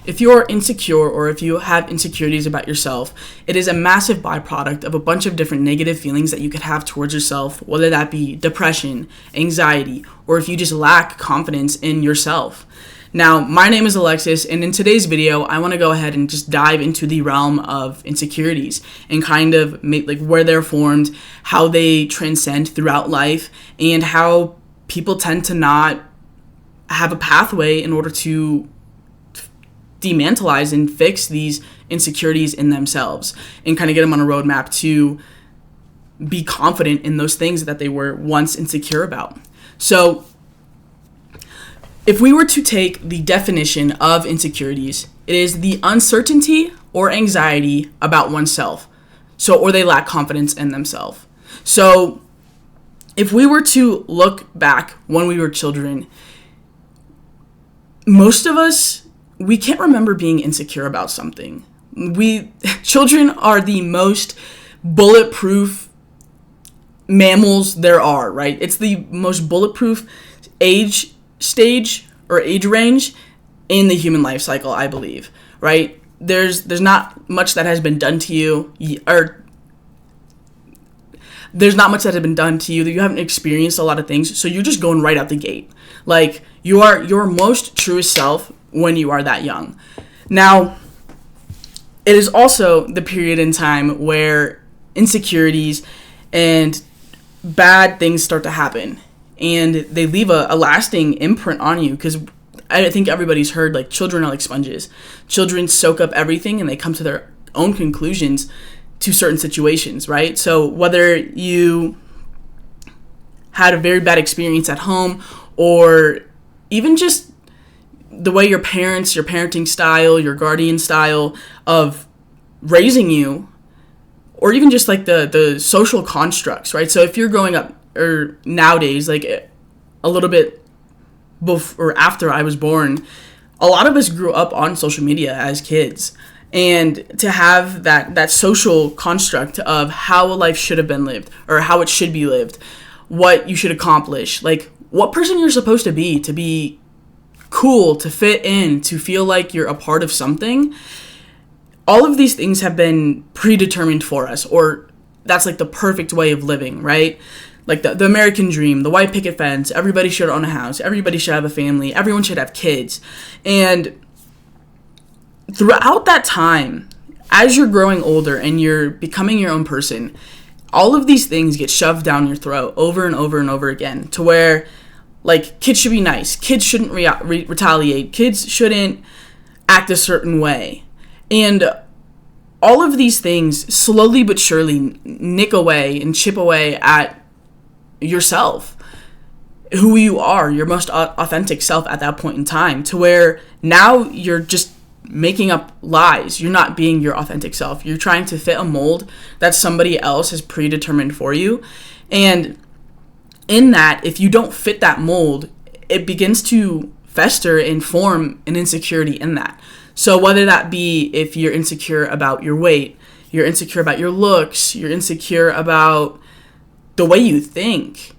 If you're insecure or if you have insecurities about yourself, it is a massive byproduct of a bunch of different negative feelings that you could have towards yourself, whether that be depression, anxiety, or if you just lack confidence in yourself. Now, my name is Alexis, and in today's video, I want to go ahead and just dive into the realm of insecurities and kind of make where they're formed, how they transcend throughout life, and how people tend to not have a pathway in order to demantalize and fix these insecurities in themselves and kind of get them on a roadmap to be confident in those things that they were once insecure about. So if we were to take the definition of insecurities, it is the uncertainty or anxiety about oneself. Or they lack confidence in themselves. So if we were to look back when we were children, most of us, we can't remember being insecure about something. Children are the most bulletproof mammals there are, right? It's the most bulletproof age stage or age range in the human life cycle, I believe, right? There's not much that has been done to you, or there's not much that has been done to you, that you haven't experienced a lot of things, so you're just going right out the gate. Like, you are your most truest self when you are that young. Now, it is also the period in time where insecurities and bad things start to happen, and they leave a lasting imprint on you, because I think everybody's heard, children are like sponges. Children soak up everything and they come to their own conclusions to certain situations, right? So whether you had a very bad experience at home, or even just the way your parents, your parenting style, your guardian style of raising you, or even just the social constructs, right? So if you're growing up, or nowadays, a little bit before or after I was born, a lot of us grew up on social media as kids. And to have that social construct of how a life should have been lived, or how it should be lived, what you should accomplish, what person you're supposed to be cool, to fit in, to feel like you're a part of something, all of these things have been predetermined for us, or that's the perfect way of living, right? The American dream, the white picket fence, everybody should own a house, everybody should have a family, everyone should have kids. And throughout that time, as you're growing older and you're becoming your own person, all of these things get shoved down your throat over and over and over again, to where kids should be nice, kids shouldn't retaliate, kids shouldn't act a certain way. And all of these things slowly but surely nick away and chip away at yourself, who you are, your most authentic self at that point in time, to where now you're just making up lies. You're not being your authentic self. You're trying to fit a mold that somebody else has predetermined for you. And in that, if you don't fit that mold, it begins to fester and form an insecurity in that. So whether that be if you're insecure about your weight, you're insecure about your looks, you're insecure about the way you think,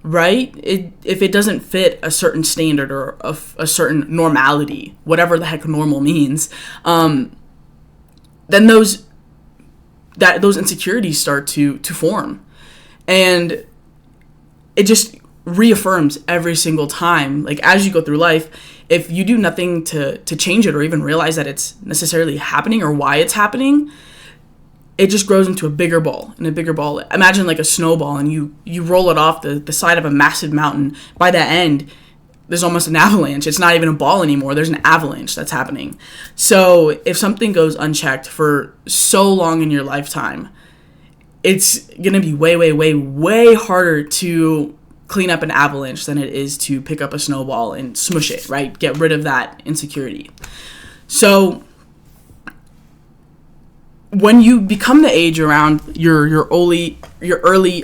right? If it doesn't fit a certain standard or a certain normality, whatever the heck normal means, then those insecurities start to form. And it just reaffirms every single time, as you go through life, if you do nothing to change it or even realize that it's necessarily happening or why it's happening, it just grows into a bigger ball and a bigger ball. Imagine a snowball, and you roll it off the side of a massive mountain. By the end, there's almost an avalanche. It's not even a ball anymore. There's an avalanche that's happening. So if something goes unchecked for so long in your lifetime, it's going to be way, way, way, way harder to clean up an avalanche than it is to pick up a snowball and smush it, right? Get rid of that insecurity. So when you become the age around your early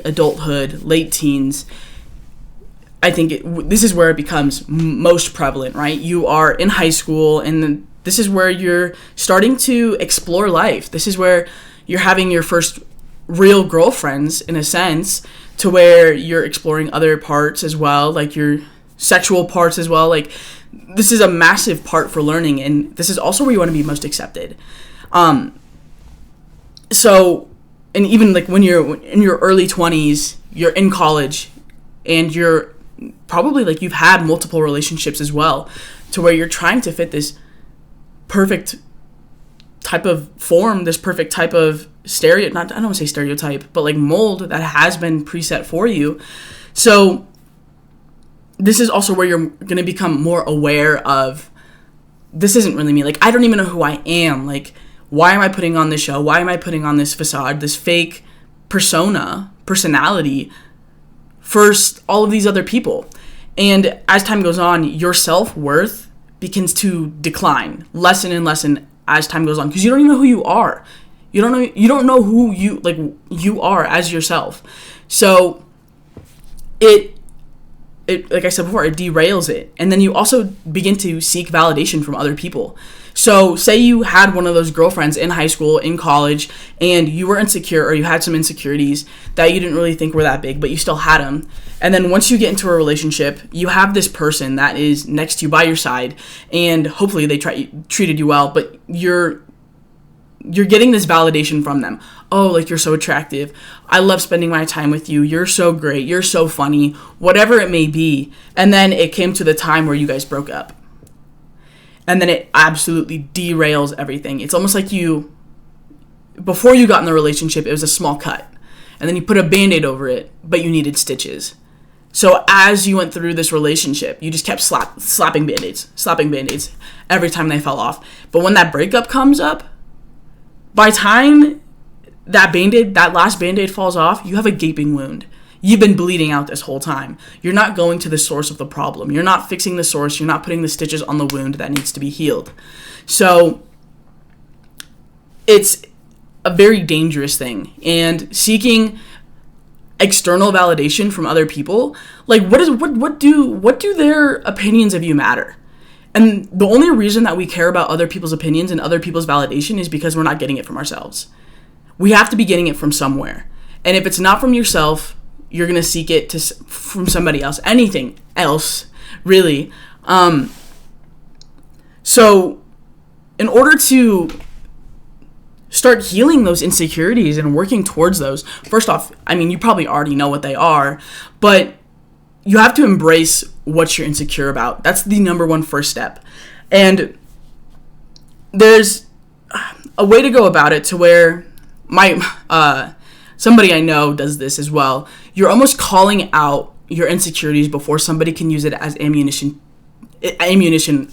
adulthood, late teens, I think this is where it becomes most prevalent, right? You are in high school, and this is where you're starting to explore life. This is where you're having your first real girlfriends, in a sense, to where you're exploring other parts as well, your sexual parts as well. this is a massive part for learning, and this is also where you want to be most accepted. So, and even like when you're in your early 20s, you're in college, and you're probably like you've had multiple relationships as well, to where you're trying to fit this perfect type of form, this perfect type of I don't want to say stereotype, but like mold that has been preset for you. So this is also where you're going to become more aware of, this isn't really me. Like, I don't even know who I am. Like, why am I putting on this show? Why am I putting on this facade, this fake personality for all of these other people? And as time goes on, your self-worth begins to decline, lessen and lessen as time goes on, because you don't even know who you are. You don't know who you are as yourself. So it like I said before, it derails it. And then you also begin to seek validation from other people. So say you had one of those girlfriends in high school, in college, and you were insecure, or you had some insecurities that you didn't really think were that big, but you still had them. And then once you get into a relationship, you have this person that is next to you by your side, and hopefully they treated you well, but you're getting this validation from them. Oh, like, you're so attractive. I love spending my time with you. You're so great. You're so funny. Whatever it may be. And then it came to the time where you guys broke up. And then it absolutely derails everything. It's almost like before you got in the relationship, it was a small cut. And then you put a Band-Aid over it, but you needed stitches. So as you went through this relationship, you just kept slapping Band-Aids every time they fell off. But when that breakup comes up, by time that last Band-Aid falls off, you have a gaping wound. You've been bleeding out this whole time. You're not going to the source of the problem. You're not fixing the source. You're not putting the stitches on the wound that needs to be healed. So it's a very dangerous thing. And seeking external validation from other people, like, what do their opinions of you matter? And the only reason that we care about other people's opinions and other people's validation is because we're not getting it from ourselves. We have to be getting it from somewhere. And if it's not from yourself, you're going to seek it from somebody else. Anything else, really. So in order to start healing those insecurities and working towards those, first off, I mean, you probably already know what they are, but you have to embrace what you're insecure about. That's the number one first step. And there's a way to go about it to where somebody I know does this as well. You're almost calling out your insecurities before somebody can use it as ammunition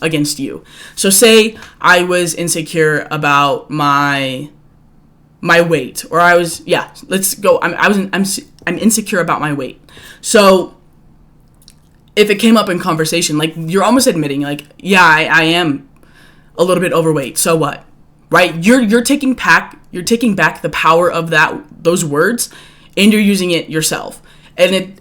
against you. So say I was insecure about my weight, or I'm insecure about my weight. So if it came up in conversation, like, you're almost admitting, like, yeah, I am a little bit overweight. So what? Right? You're taking back the power of those words, and you're using it yourself. And it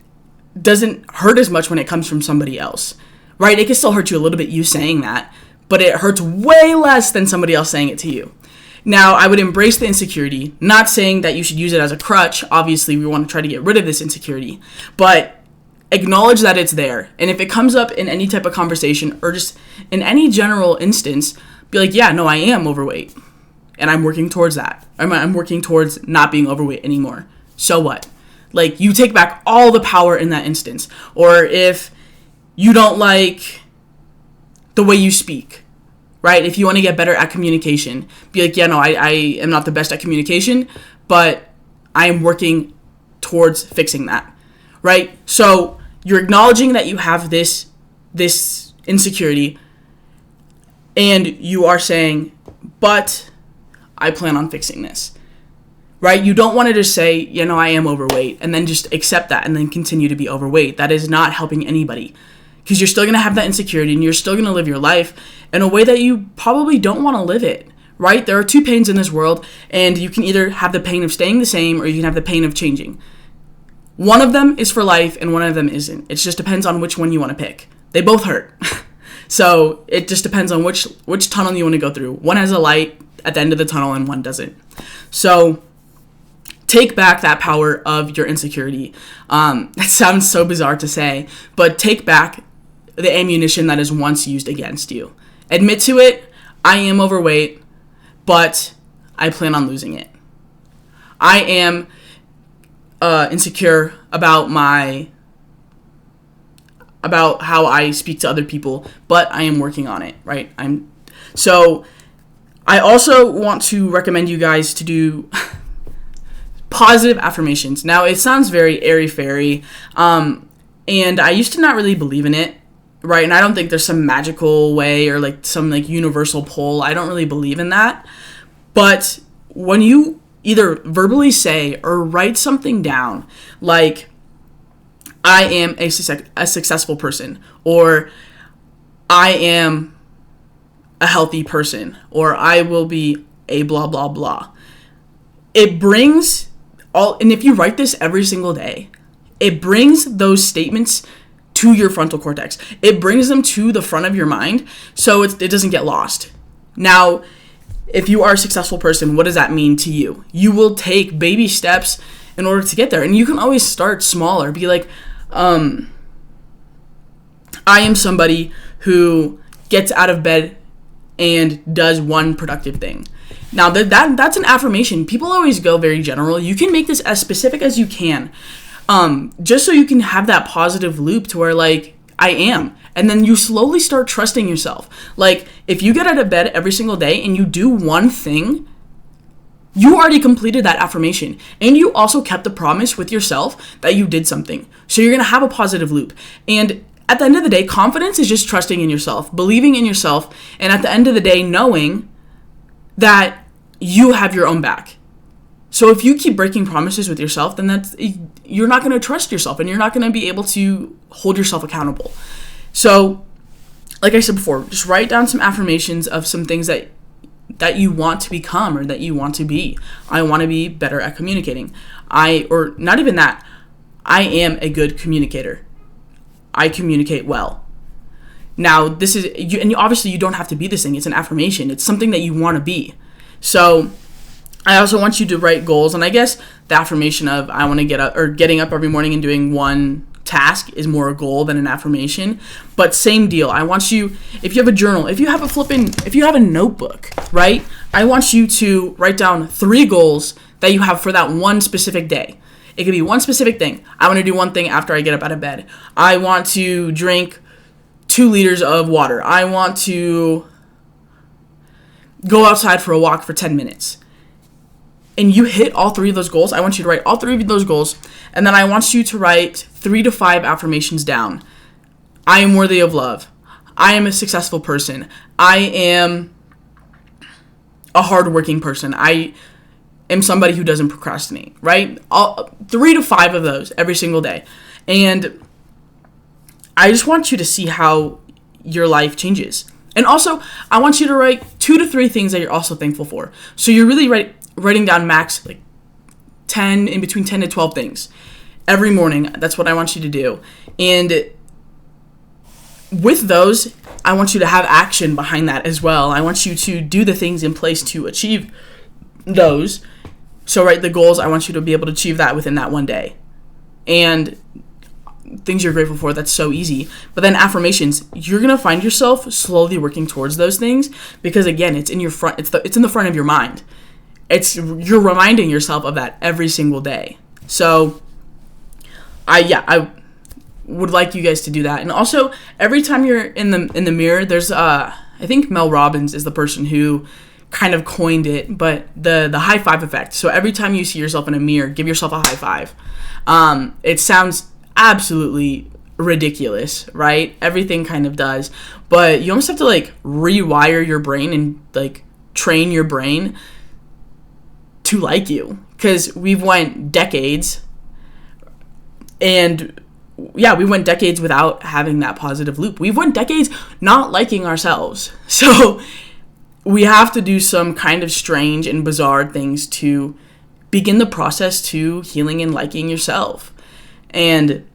doesn't hurt as much when it comes from somebody else. Right? It can still hurt you a little bit, you saying that, but it hurts way less than somebody else saying it to you. Now, I would embrace the insecurity, not saying that you should use it as a crutch. Obviously, we want to try to get rid of this insecurity, but acknowledge that it's there. And if it comes up in any type of conversation, or just in any general instance, be like, yeah, no, I am overweight, and I'm working towards that. I'm working towards not being overweight anymore. So what? Like, you take back all the power in that instance. Or if you don't like the way you speak, right? If you want to get better at communication, be like, yeah, no, I am not the best at communication, but I am working towards fixing that, right? So you're acknowledging that you have this insecurity, and you are saying, but I plan on fixing this, right? You don't want to just say, you know, I am overweight, and then just accept that and then continue to be overweight. That is not helping anybody, because you're still going to have that insecurity, and you're still going to live your life in a way that you probably don't want to live it, right? There are two pains in this world, and you can either have the pain of staying the same, or you can have the pain of changing. One of them is for life, and one of them isn't. It just depends on which one you want to pick. They both hurt. So it just depends on which tunnel you want to go through. One has a light at the end of the tunnel, and one doesn't. So take back that power of your insecurity. That sounds so bizarre to say, but take back the ammunition that is once used against you. Admit to it. I am overweight, but I plan on losing it. I am insecure about how I speak to other people, but I am working on it, right? So I also want to recommend you guys to do positive affirmations. Now, it sounds very airy-fairy, and I used to not really believe in it, right? And I don't think there's some magical way or like some like universal pull. I don't really believe in that. But when you either verbally say or write something down, like, I am a successful person, or I am a healthy person, or I will be a blah, blah, blah. It brings and if you write this every single day, it brings those statements to your frontal cortex. It brings them to the front of your mind so it doesn't get lost. Now, if you are a successful person, what does that mean to you? You will take baby steps in order to get there. And you can always start smaller. Be like, I am somebody who gets out of bed and does one productive thing. Now, that's an affirmation. People always go very general. You can make this as specific as you can, just so you can have that positive loop to where, like, I am. And then you slowly start trusting yourself. Like, if you get out of bed every single day and you do one thing, you already completed that affirmation. And you also kept the promise with yourself that you did something. So you're going to have a positive loop. And at the end of the day, confidence is just trusting in yourself, believing in yourself, and at the end of the day, knowing that you have your own back. So if you keep breaking promises with yourself, then you're not going to trust yourself, and you're not going to be able to hold yourself accountable. So, like I said before, just write down some affirmations of some things that you want to become or that you want to be. I want to be better at communicating. Or not even that. I am a good communicator. I communicate well. Now, this is, and obviously you don't have to be this thing. It's an affirmation. It's something that you want to be. So I also want you to write goals. And I guess the affirmation of I want to get up, or getting up every morning and doing one task, is more a goal than an affirmation. But same deal. I want you, if you have a journal, if you have a notebook, right? I want you to write down 3 goals that you have for that one specific day. It could be one specific thing. I want to do one thing after I get up out of bed. I want to drink 2 liters of water. I want to go outside for a walk for 10 minutes. And you hit all 3 of those goals. I want you to write all 3 of those goals. And then I want you to write 3 to 5 affirmations down. I am worthy of love. I am a successful person. I am a hardworking person. I am somebody who doesn't procrastinate, right? 3 to 5 of those every single day. And I just want you to see how your life changes. And also, I want you to write 2 to 3 things that you're also thankful for. So you're really writing down max, like, between 10 to 12 things every morning. That's what I want you to do. And with those, I want you to have action behind that as well. I want you to do the things in place to achieve those. So write the goals. I want you to be able to achieve that within that one day. And things you're grateful for, that's so easy. But then affirmations, you're going to find yourself slowly working towards those things, because again, it's in your front, it's in the front of your mind. You're reminding yourself of that every single day. So I would like you guys to do that. And also, every time you're in the mirror, there's I think Mel Robbins is the person who kind of coined it, but the high five effect. So every time you see yourself in a mirror, give yourself a high five. It sounds absolutely ridiculous, right? Everything kind of does, but you almost have to like rewire your brain and like train your brain to like you, because we went decades without having that positive loop. We've went decades not liking ourselves. So we have to do some kind of strange and bizarre things to begin the process to healing and liking yourself. And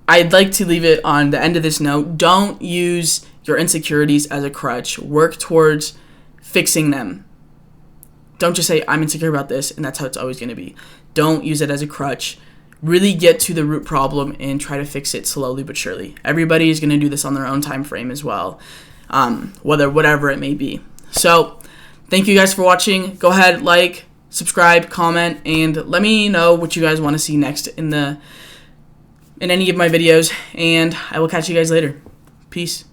I'd like to leave it on the end of this note. Don't use your insecurities as a crutch. Work towards fixing them. Don't just say, I'm insecure about this, and that's how it's always going to be. Don't use it as a crutch. really get to the root problem and try to fix it slowly but surely. Everybody is going to do this on their own time frame as well, whatever it may be. So thank you guys for watching. Go ahead, like, subscribe, comment, and let me know what you guys want to see next in any of my videos, and I will catch you guys later. Peace.